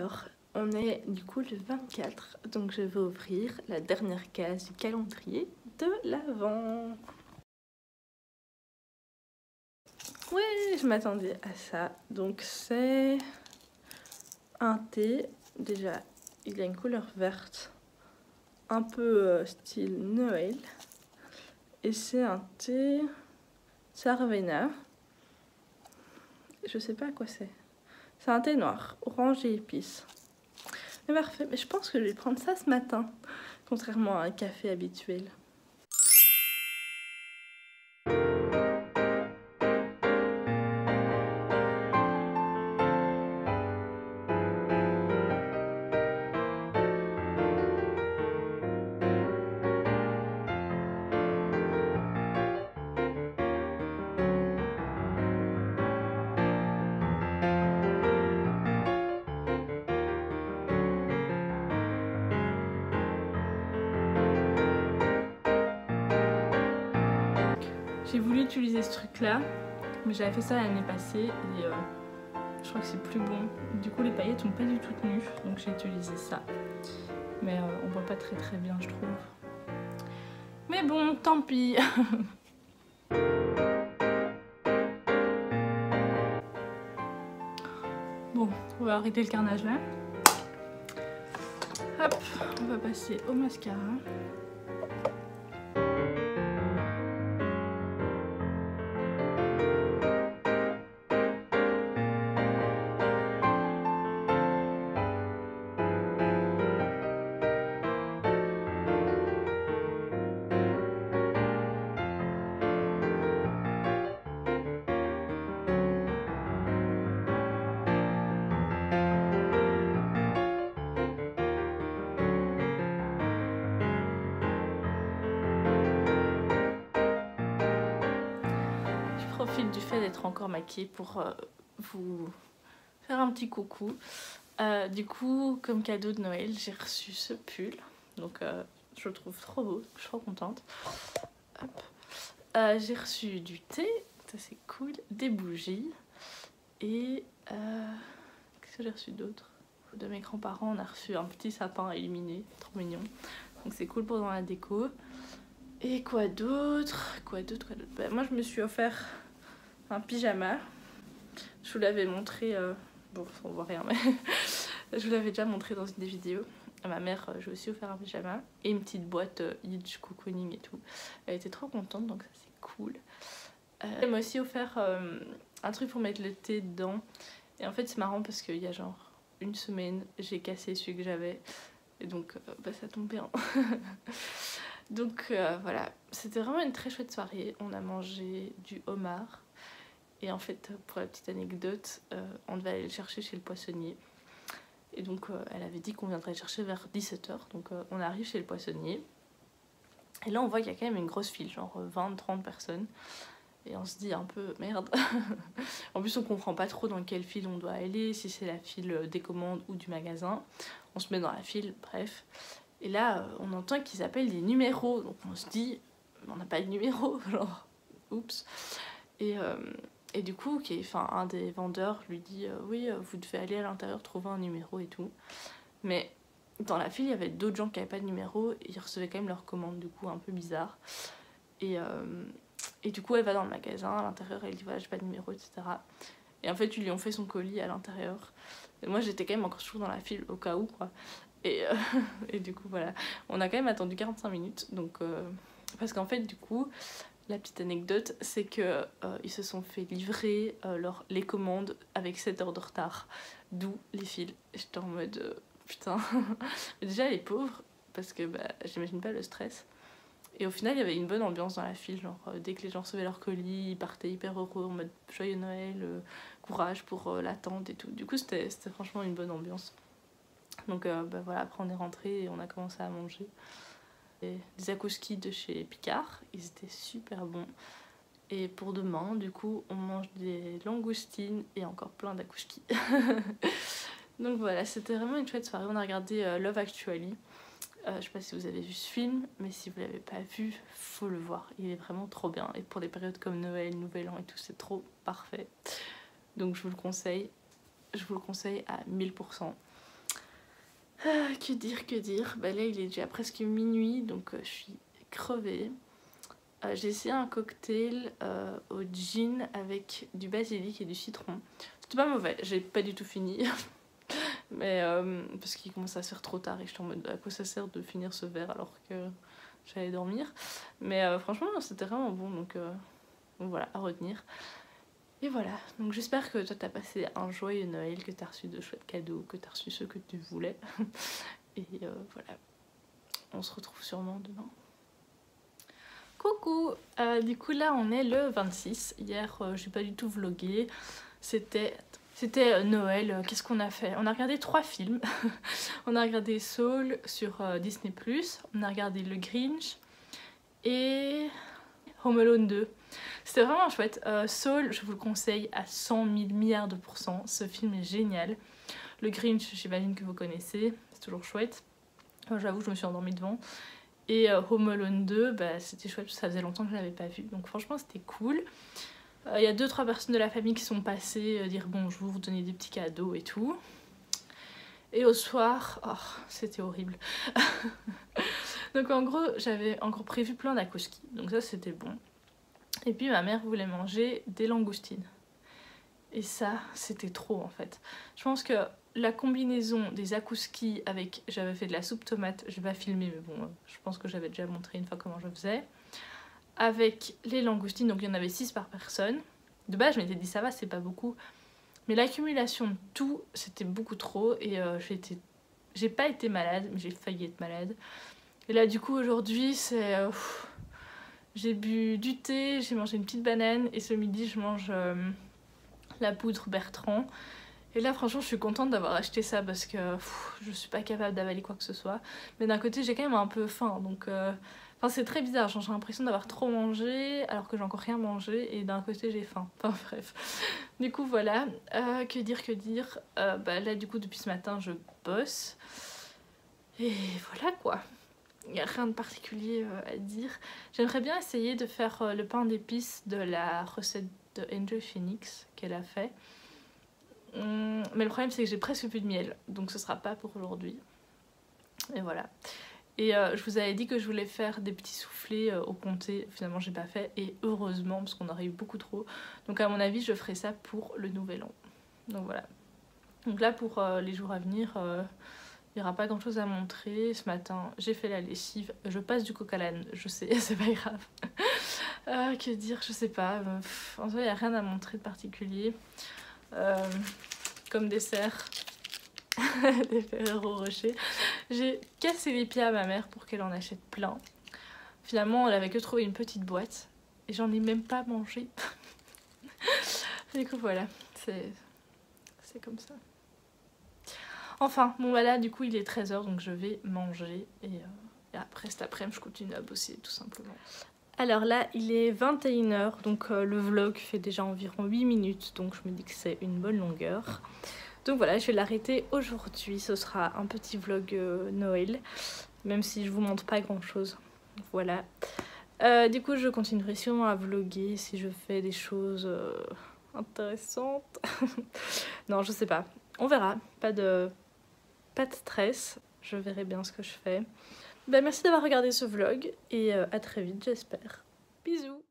Alors, on est du coup le 24, donc je vais ouvrir la dernière case du calendrier de l'Avent. Oui, je m'attendais à ça. Donc c'est un thé. Déjà, il a une couleur verte, un peu style Noël. Et c'est un thé Sarvena. Je sais pas à quoi c'est. C'est un thé noir, orange et épices. Mais parfait, mais je pense que je vais prendre ça ce matin, contrairement à un café habituel. J'ai voulu utiliser ce truc là, mais j'avais fait ça l'année passée et je crois que c'est plus bon. Du coup les paillettes sont pas du tout tenues, donc j'ai utilisé ça. Mais on voit pas très bien je trouve. Mais bon, tant pis. Bon, on va arrêter le carnage là. Hop, on va passer au mascara. Je profite du fait d'être encore maquillée pour vous faire un petit coucou. Du coup, comme cadeau de Noël, j'ai reçu ce pull. Donc je le trouve trop beau, je suis trop contente. J'ai reçu du thé, ça c'est cool, des bougies. Et qu'est-ce que j'ai reçu d'autre? De mes grands-parents, on a reçu un petit sapin illuminé, trop mignon. Donc c'est cool pour dans la déco. Et quoi d'autre? Moi je me suis offert un pyjama. Je vous l'avais montré, bon on voit rien mais je vous l'avais déjà montré dans une des vidéos. À ma mère, j'ai aussi offert un pyjama et une petite boîte Hitch, cocooning et tout. Elle était trop contente, donc ça c'est cool. Elle m'a aussi offert un truc pour mettre le thé dedans. Et en fait c'est marrant parce qu'il y a genre une semaine, j'ai cassé celui que j'avais. Et donc ça tombe bien. Donc voilà, c'était vraiment une très chouette soirée. On a mangé du homard. Et en fait, pour la petite anecdote, on devait aller le chercher chez le poissonnier. Et donc elle avait dit qu'on viendrait le chercher vers 17 h. Donc on arrive chez le poissonnier. Et là on voit qu'il y a quand même une grosse file, genre 20-30 personnes. Et on se dit un peu merde. En plus on comprend pas trop dans quelle file on doit aller, si c'est la file des commandes ou du magasin. On se met dans la file, bref. Et là on entend qu'ils appellent des numéros. Donc on se dit, on n'a pas de numéro, genre oups. Et du coup, un des vendeurs lui dit oui, vous devez aller à l'intérieur trouver un numéro et tout. Mais dans la file, il y avait d'autres gens qui n'avaient pas de numéro et ils recevaient quand même leur commande, du coup, un peu bizarre. Et du coup, elle va dans le magasin, à l'intérieur, elle dit voilà, j'ai pas de numéro, etc. Et en fait, ils lui ont fait son colis à l'intérieur. Et moi, j'étais quand même encore toujours dans la file au cas où, quoi. Et du coup, voilà. On a quand même attendu 45 minutes. Donc, parce qu'en fait, du coup, la petite anecdote, c'est que ils se sont fait livrer les commandes avec 7 heures de retard. D'où les fils. J'étais en mode putain. Déjà, les pauvres, parce que j'imagine pas le stress. Et au final, il y avait une bonne ambiance dans la file. Genre, dès que les gens recevaient leur colis, ils partaient hyper heureux, en mode joyeux Noël, courage pour l'attente et tout. Du coup, c'était franchement une bonne ambiance. Donc, voilà, après on est rentré et on a commencé à manger. Des akouski de chez Picard, ils étaient super bons. Et pour demain, du coup, on mange des langoustines et encore plein d'akushki. Donc voilà, c'était vraiment une chouette soirée. On a regardé Love Actually. Je sais pas si vous avez vu ce film, mais si vous l'avez pas vu, faut le voir. Il est vraiment trop bien. Et pour des périodes comme Noël, Nouvel An et tout, c'est trop parfait. Donc je vous le conseille. Je vous le conseille à 1000%. Que dire, que dire. Bah là il est déjà presque minuit donc je suis crevée. J'ai essayé un cocktail au gin avec du basilic et du citron. C'était pas mauvais, j'ai pas du tout fini. Mais parce qu'il commence à se faire trop tard et je suis en mode à quoi ça sert de finir ce verre alors que j'allais dormir. Mais franchement c'était vraiment bon donc voilà, à retenir. Et voilà, donc j'espère que toi t'as passé un joyeux Noël, que t'as reçu de chouettes cadeaux, que t'as reçu ce que tu voulais. Et voilà, on se retrouve sûrement demain. Coucou, du coup là on est le 26, hier j'ai pas du tout vlogué, c'était Noël, qu'est-ce qu'on a fait? On a regardé 3 films, on a regardé Soul sur Disney+, on a regardé Le Grinch et Home Alone 2. C'était vraiment chouette. Soul, je vous le conseille à 100 000 milliards de %, ce film est génial. Le Grinch, j'imagine que vous connaissez, c'est toujours chouette. J'avoue, je me suis endormie devant. Et Home Alone 2, bah, c'était chouette, ça faisait longtemps que je l'avais pas vu, donc franchement c'était cool. Il y a 2-3 personnes de la famille qui sont passées dire bonjour, donner des petits cadeaux et tout. Et au soir, oh, c'était horrible. Donc en gros, j'avais encore prévu plein d'akuski, donc ça c'était bon. Et puis ma mère voulait manger des langoustines. Et ça, c'était trop en fait. Je pense que la combinaison des akuski avec... J'avais fait de la soupe tomate, je vais pas filmer mais bon, je pense que j'avais déjà montré une fois comment je faisais. Avec les langoustines, donc il y en avait 6 par personne. De base, je m'étais dit ça va, c'est pas beaucoup. Mais l'accumulation de tout, c'était beaucoup trop. Et j'ai pas été malade, mais j'ai failli être malade. Et là du coup aujourd'hui, c'est... j'ai bu du thé, j'ai mangé une petite banane. Et ce midi, je mange la poudre Bertrand. Et là franchement je suis contente d'avoir acheté ça parce que je suis pas capable d'avaler quoi que ce soit. Mais d'un côté j'ai quand même un peu faim donc... Enfin c'est très bizarre, j'ai l'impression d'avoir trop mangé alors que j'ai encore rien mangé et d'un côté j'ai faim. Enfin bref. Du coup voilà, que dire, que dire. Bah là du coup depuis ce matin je bosse. Et voilà quoi. Il n'y a rien de particulier à dire. J'aimerais bien essayer de faire le pain d'épices de la recette de Enjoy Phoenix qu'elle a fait. Mais le problème c'est que j'ai presque plus de miel, donc ce sera pas pour aujourd'hui. Et voilà. Et je vous avais dit que je voulais faire des petits soufflés au comté, finalement j'ai pas fait, et heureusement parce qu'on aurait eu beaucoup trop. Donc à mon avis je ferai ça pour le nouvel an. Donc voilà. Donc là pour les jours à venir, il n'y aura pas grand chose à montrer. Ce matin j'ai fait la lessive, je passe du coq à l'âne, je sais, c'est pas grave. Que dire, je sais pas, en vrai il n'y a rien à montrer de particulier. Comme dessert des Ferrero Rocher. J'ai cassé les pieds à ma mère pour qu'elle en achète plein. Finalement elle avait que trouvé une petite boîte et j'en ai même pas mangé. Du coup voilà, c'est comme ça. Enfin bon voilà, du coup il est 13 h donc je vais manger et après cet après-midi je continue à bosser tout simplement. Alors là il est 21 h donc le vlog fait déjà environ 8 minutes donc je me dis que c'est une bonne longueur. Donc voilà, je vais l'arrêter aujourd'hui, ce sera un petit vlog Noël, même si je vous montre pas grand chose. Voilà. Du coup je continuerai sûrement à vlogger si je fais des choses intéressantes. Non je sais pas, on verra, pas de stress, je verrai bien ce que je fais. Bah, merci d'avoir regardé ce vlog et à très vite j'espère. Bisous.